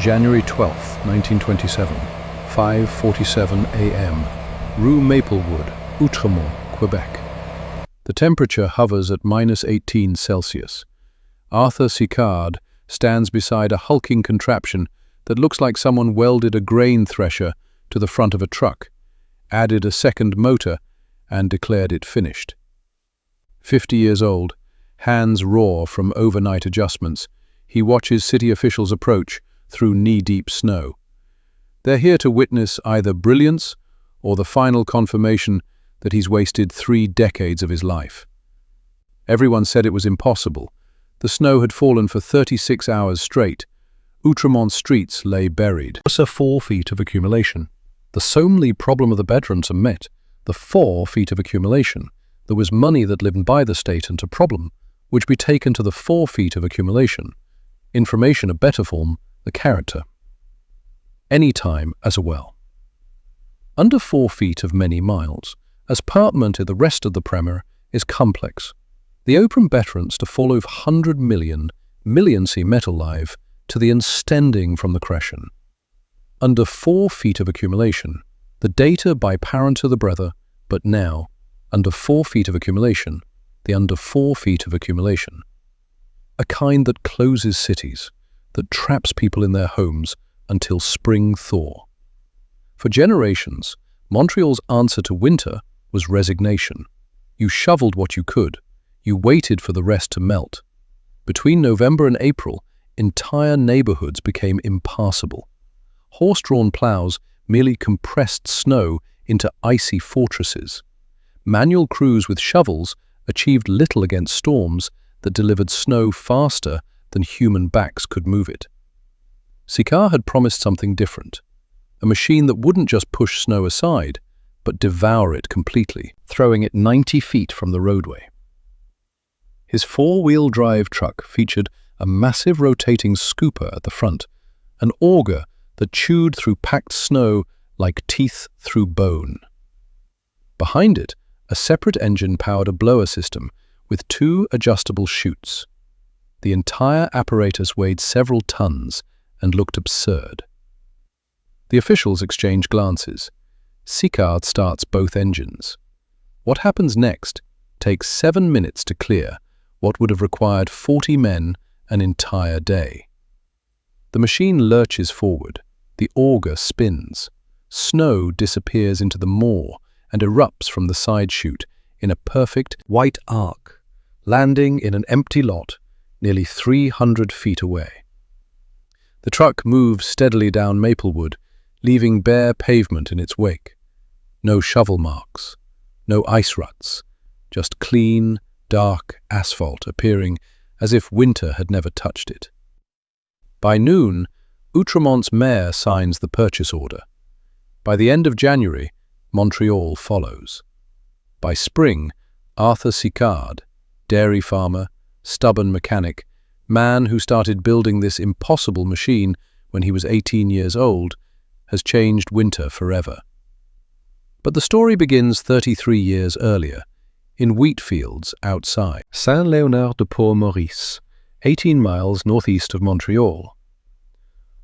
January 12, 1927, 5:47 a.m., Rue Maplewood, Outremont, Quebec. The temperature hovers at -18 Celsius. Arthur Sicard stands beside a hulking contraption that looks like someone welded a grain thresher to the front of a truck, added a second motor, and declared it finished. 50 years old, hands raw from overnight adjustments, he watches city officials approach through knee-deep snow. They're here to witness either brilliance or the final confirmation that he's wasted 3 decades of his life. Everyone said it was impossible. The snow had fallen for 36 hours straight. Outremont streets lay buried. It was 4 feet of accumulation. The Somely problem of the bedrooms are met. The 4 feet of accumulation. There was money that lived by the state and a problem, which be taken to the 4 feet of accumulation. Information a better form, the character. Any time as a well. Under 4 feet of many miles, as apartment in the rest of the Premier is complex. The open betterance to follow 100 million see metal live to the unstanding from the crescent. Under 4 feet of accumulation, the data by parent to the brother, but now, under 4 feet of accumulation, the under 4 feet of accumulation. A kind that closes cities, that traps people in their homes until spring thaw. For generations, Montreal's answer to winter was resignation. You shoveled what you could. You waited for the rest to melt. Between November and April, entire neighborhoods became impassable. Horse-drawn plows merely compressed snow into icy fortresses. Manual crews with shovels achieved little against storms that delivered snow faster than human backs could move it. Sicard had promised something different, a machine that wouldn't just push snow aside, but devour it completely, throwing it 90 feet from the roadway. His 4-wheel drive truck featured a massive rotating scooper at the front, an auger that chewed through packed snow like teeth through bone. Behind it, a separate engine powered a blower system with 2 adjustable chutes. The entire apparatus weighed several tons and looked absurd. The officials exchange glances. Sicard starts both engines. What happens next takes 7 minutes to clear what would have required 40 men an entire day. The machine lurches forward. The auger spins. Snow disappears into the moor and erupts from the side chute in a perfect white arc, landing in an empty lot nearly 300 feet away. The truck moves steadily down Maplewood, leaving bare pavement in its wake. No shovel marks, no ice ruts, just clean, dark asphalt appearing as if winter had never touched it. By noon, Outremont's mayor signs the purchase order. By the end of January, Montreal follows. By spring, Arthur Sicard, dairy farmer, stubborn mechanic, man who started building this impossible machine when he was 18 years old, has changed winter forever. But the story begins 33 years earlier, in wheat fields outside Saint-Léonard-de-Port-Maurice, 18 miles northeast of Montreal.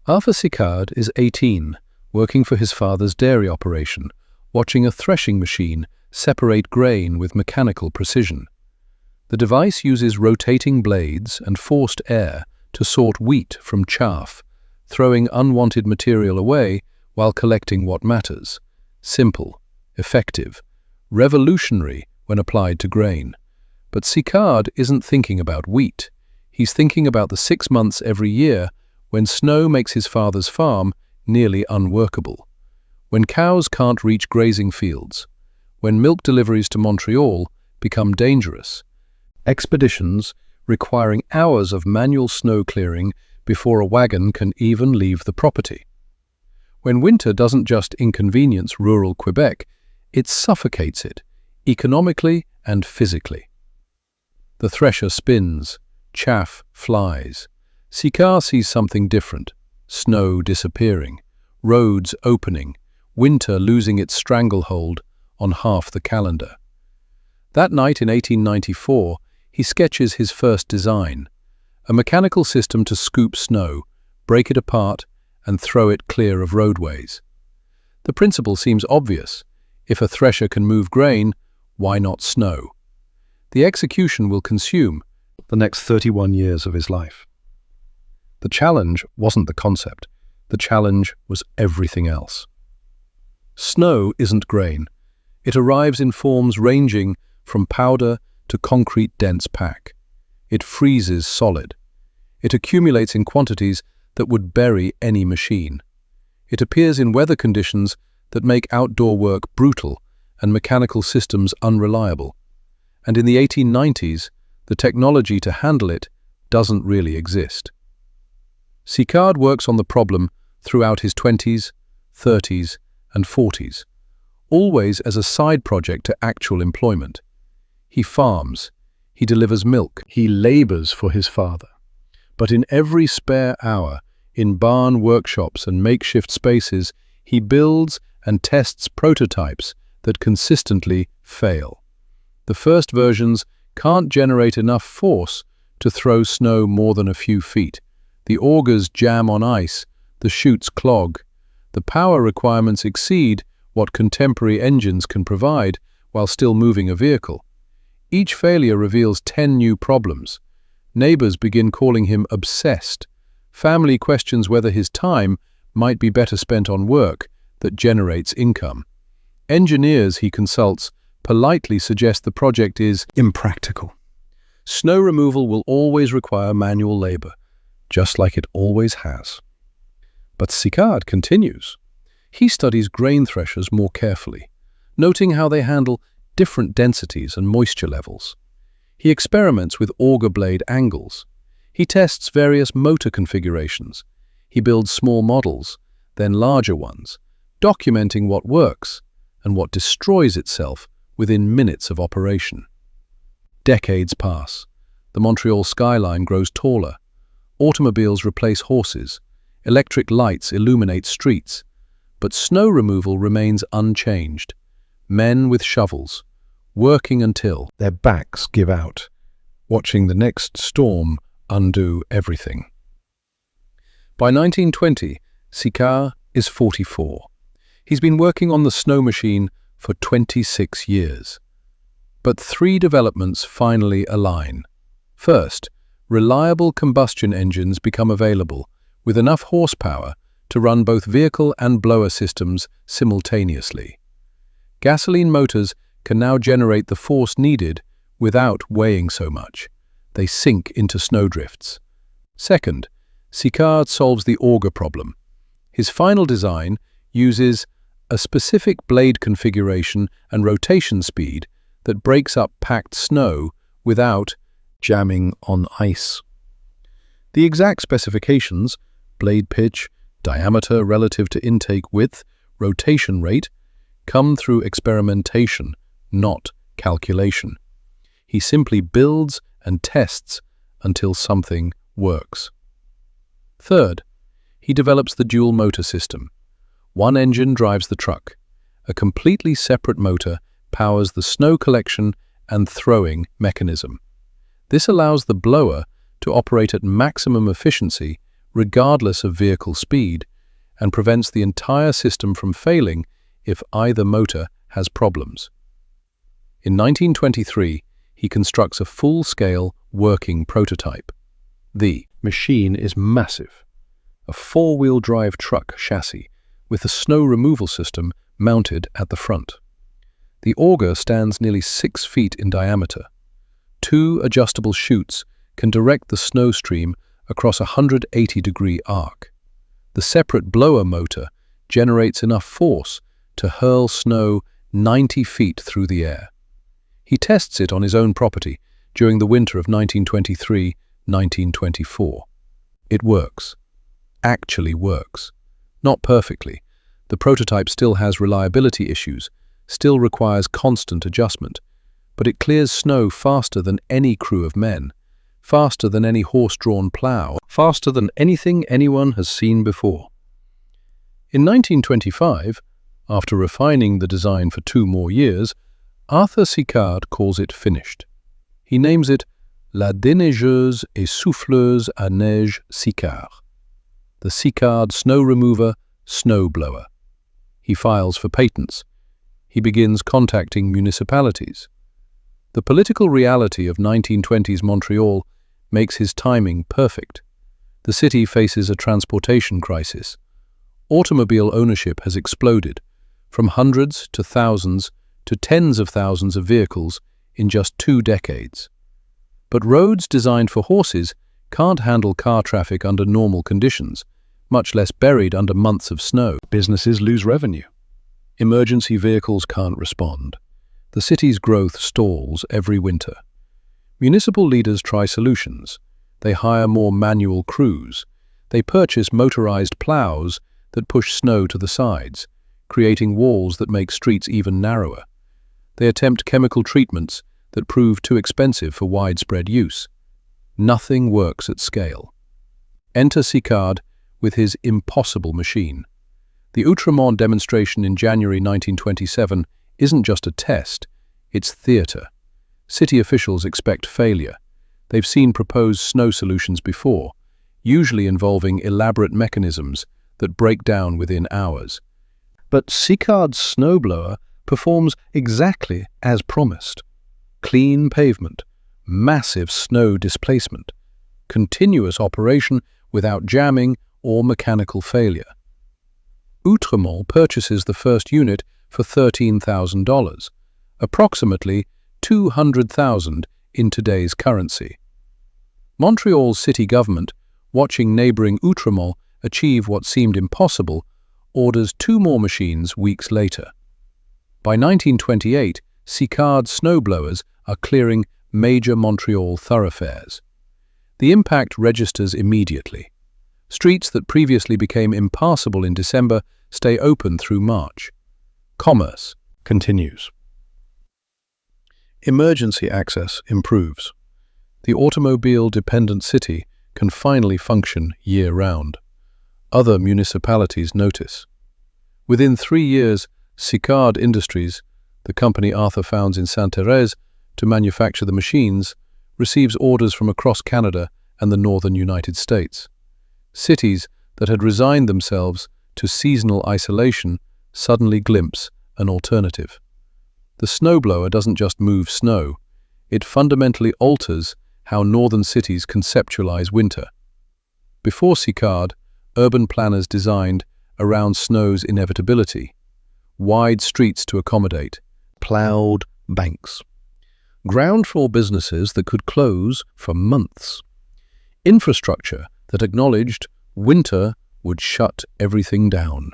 Arthur Sicard is 18, working for his father's dairy operation, watching a threshing machine separate grain with mechanical precision. The device uses rotating blades and forced air to sort wheat from chaff, throwing unwanted material away while collecting what matters. Simple, effective, revolutionary when applied to grain. But Sicard isn't thinking about wheat. He's thinking about the 6 months every year when snow makes his father's farm nearly unworkable, when cows can't reach grazing fields, when milk deliveries to Montreal become dangerous, expeditions requiring hours of manual snow clearing before a wagon can even leave the property. When winter doesn't just inconvenience rural Quebec, it suffocates it, economically and physically. The thresher spins, chaff flies. Sicard sees something different, snow disappearing, roads opening, winter losing its stranglehold on half the calendar. That night in 1894, he sketches his first design, a mechanical system to scoop snow, break it apart, and throw it clear of roadways. The principle seems obvious. If a thresher can move grain, why not snow? The execution will consume the next 31 years of his life. The challenge wasn't the concept. The challenge was everything else. Snow isn't grain. It arrives in forms ranging from powder to concrete dense pack. It freezes solid. It accumulates in quantities that would bury any machine. It appears in weather conditions that make outdoor work brutal and mechanical systems unreliable. And in the 1890s, the technology to handle it doesn't really exist. Sicard works on the problem throughout his 20s, 30s, and 40s, always as a side project to actual employment. He farms, he delivers milk, he labors for his father. But in every spare hour, in barn workshops and makeshift spaces, he builds and tests prototypes that consistently fail. The first versions can't generate enough force to throw snow more than a few feet. The augers jam on ice, the chutes clog. The power requirements exceed what contemporary engines can provide while still moving a vehicle. Each failure reveals 10 new problems. Neighbors begin calling him obsessed. Family questions whether his time might be better spent on work that generates income. Engineers he consults politely suggest the project is impractical. Snow removal will always require manual labor, just like it always has. But Sicard continues. He studies grain threshers more carefully, noting how they handle different densities and moisture levels. He experiments with auger blade angles. He tests various motor configurations. He builds small models, then larger ones, documenting what works and what destroys itself within minutes of operation. Decades pass. The Montreal skyline grows taller. Automobiles replace horses. Electric lights illuminate streets. But snow removal remains unchanged. Men with shovels, working until their backs give out, watching the next storm undo everything. By 1920, Sicard is 44. He's been working on the snow machine for 26 years. But 3 developments finally align. First, reliable combustion engines become available with enough horsepower to run both vehicle and blower systems simultaneously. Gasoline motors can now generate the force needed without weighing so much. They sink into snowdrifts. Second, Sicard solves the auger problem. His final design uses a specific blade configuration and rotation speed that breaks up packed snow without jamming on ice. The exact specifications, blade pitch, diameter relative to intake width, rotation rate, come through experimentation, not calculation. He simply builds and tests until something works. Third, he develops the dual motor system. One engine drives the truck. A completely separate motor powers the snow collection and throwing mechanism. This allows the blower to operate at maximum efficiency regardless of vehicle speed and prevents the entire system from failing if either motor has problems. In 1923, he constructs a full-scale working prototype. The machine is massive, a 4-wheel drive truck chassis with a snow removal system mounted at the front. The auger stands nearly 6 feet in diameter. 2 adjustable chutes can direct the snow stream across a 180-degree arc. The separate blower motor generates enough force to hurl snow 90 feet through the air. He tests it on his own property during the winter of 1923-1924. It works. Actually works. Not perfectly. The prototype still has reliability issues, still requires constant adjustment, but it clears snow faster than any crew of men, faster than any horse-drawn plough, faster than anything anyone has seen before. In 1925, after refining the design for 2 more years, Arthur Sicard calls it finished. He names it La déneigeuse et souffleuse à neige Sicard. the Sicard snow remover snow blower. He files for patents. He begins contacting municipalities. The political reality of 1920s Montreal makes his timing perfect. The city faces a transportation crisis. Automobile ownership has exploded, from hundreds to thousands to tens of thousands of vehicles in just 2 decades. But roads designed for horses can't handle car traffic under normal conditions, much less buried under months of snow. Businesses lose revenue. Emergency vehicles can't respond. The city's growth stalls every winter. Municipal leaders try solutions. They hire more manual crews. They purchase motorized plows that push snow to the sides, creating walls that make streets even narrower. They attempt chemical treatments that prove too expensive for widespread use. Nothing works at scale. Enter Sicard with his impossible machine. The Outremont demonstration in January 1927 isn't just a test, it's theatre. City officials expect failure. They've seen proposed snow solutions before, usually involving elaborate mechanisms that break down within hours. But Sicard's snowblower performs exactly as promised. Clean pavement, massive snow displacement, continuous operation without jamming or mechanical failure. Outremont purchases the first unit for $13,000, approximately $200,000 in today's currency. Montreal's city government, watching neighboring Outremont achieve what seemed impossible, orders 2 more machines weeks later. By 1928, Sicard snowblowers are clearing major Montreal thoroughfares. The impact registers immediately. Streets that previously became impassable in December stay open through March. Commerce continues. Emergency access improves. The automobile-dependent city can finally function year-round. Other municipalities notice. Within 3 years, Sicard Industries, the company Arthur founds in Sainte-Thérèse to manufacture the machines, receives orders from across Canada and the northern United States. Cities that had resigned themselves to seasonal isolation suddenly glimpse an alternative. The snowblower doesn't just move snow, it fundamentally alters how northern cities conceptualize winter. Before Sicard, urban planners designed around snow's inevitability. Wide streets to accommodate, plowed banks. Ground floor businesses that could close for months. Infrastructure that acknowledged winter would shut everything down.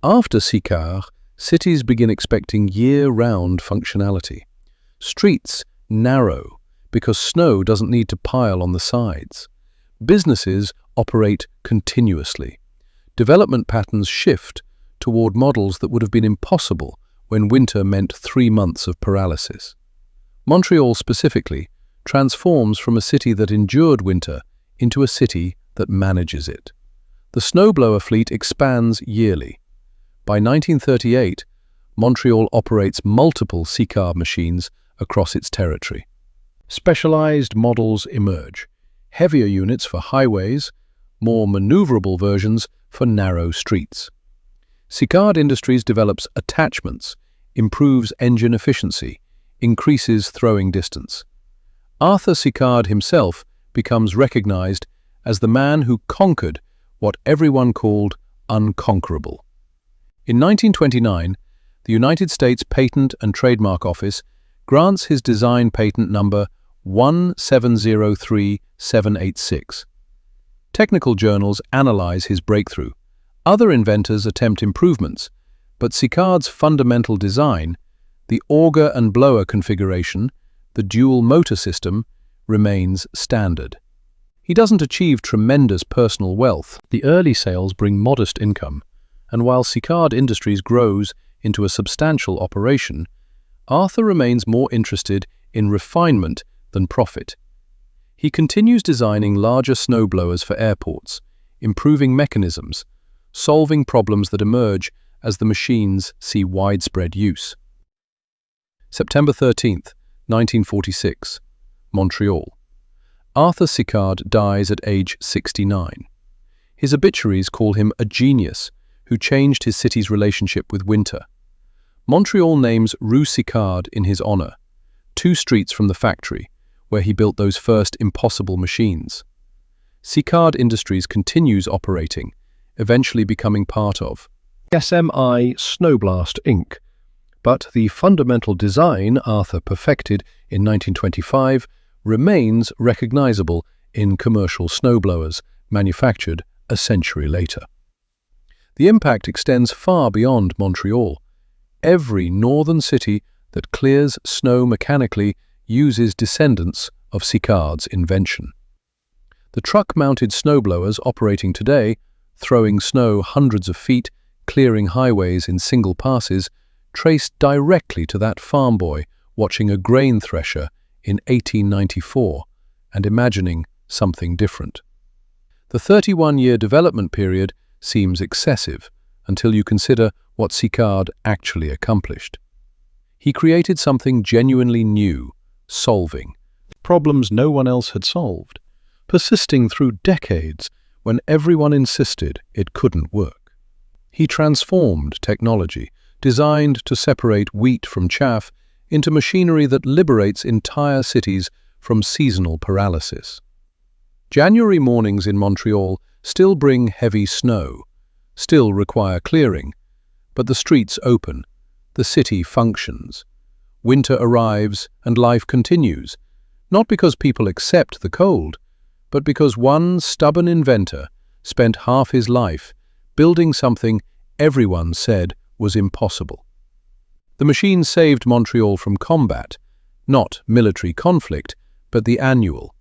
After Sicard, cities begin expecting year-round functionality. Streets narrow because snow doesn't need to pile on the sides. Businesses operate continuously. Development patterns shift toward models that would have been impossible when winter meant 3 months of paralysis. Montreal specifically transforms from a city that endured winter into a city that manages it. The snowblower fleet expands yearly. By 1938, Montreal operates multiple Sicard machines across its territory. Specialized models emerge, heavier units for highways, more maneuverable versions for narrow streets. Sicard Industries develops attachments, improves engine efficiency, increases throwing distance. Arthur Sicard himself becomes recognized as the man who conquered what everyone called unconquerable. In 1929, the United States Patent and Trademark Office grants his design patent number 1703786. Technical journals analyze his breakthrough. Other inventors attempt improvements, but Sicard's fundamental design, the auger and blower configuration, the dual motor system, remains standard. He doesn't achieve tremendous personal wealth. The early sales bring modest income, and while Sicard Industries grows into a substantial operation, Arthur remains more interested in refinement than profit. He continues designing larger snowblowers for airports, improving mechanisms, solving problems that emerge as the machines see widespread use. September 13th, 1946, Montreal. Arthur Sicard dies at age 69. His obituaries call him a genius who changed his city's relationship with winter. Montreal names Rue Sicard in his honor, 2 streets from the factory where he built those first impossible machines. Sicard Industries continues operating, eventually becoming part of SMI Snowblast Inc. But the fundamental design Arthur perfected in 1925 remains recognizable in commercial snowblowers manufactured a century later. The impact extends far beyond Montreal. Every northern city that clears snow mechanically uses descendants of Sicard's invention. The truck-mounted snowblowers operating today, throwing snow hundreds of feet, clearing highways in single passes, traced directly to that farm boy watching a grain thresher in 1894 and imagining something different. The 31-year development period seems excessive until you consider what Sicard actually accomplished. He created something genuinely new, solving problems no one else had solved, persisting through decades when everyone insisted it couldn't work. He transformed technology, designed to separate wheat from chaff, into machinery that liberates entire cities from seasonal paralysis. January mornings in Montreal still bring heavy snow, still require clearing, but the streets open, the city functions. Winter arrives and life continues, not because people accept the cold, but because one stubborn inventor spent half his life building something everyone said was impossible. The machine saved Montreal from combat, not military conflict, but the annual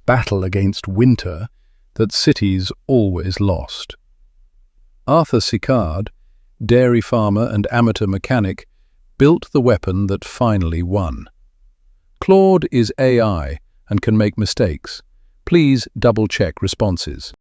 battle against winter that cities always lost. Arthur Sicard, dairy farmer and amateur mechanic, built the weapon that finally won. Claude is AI and can make mistakes. Please double-check responses.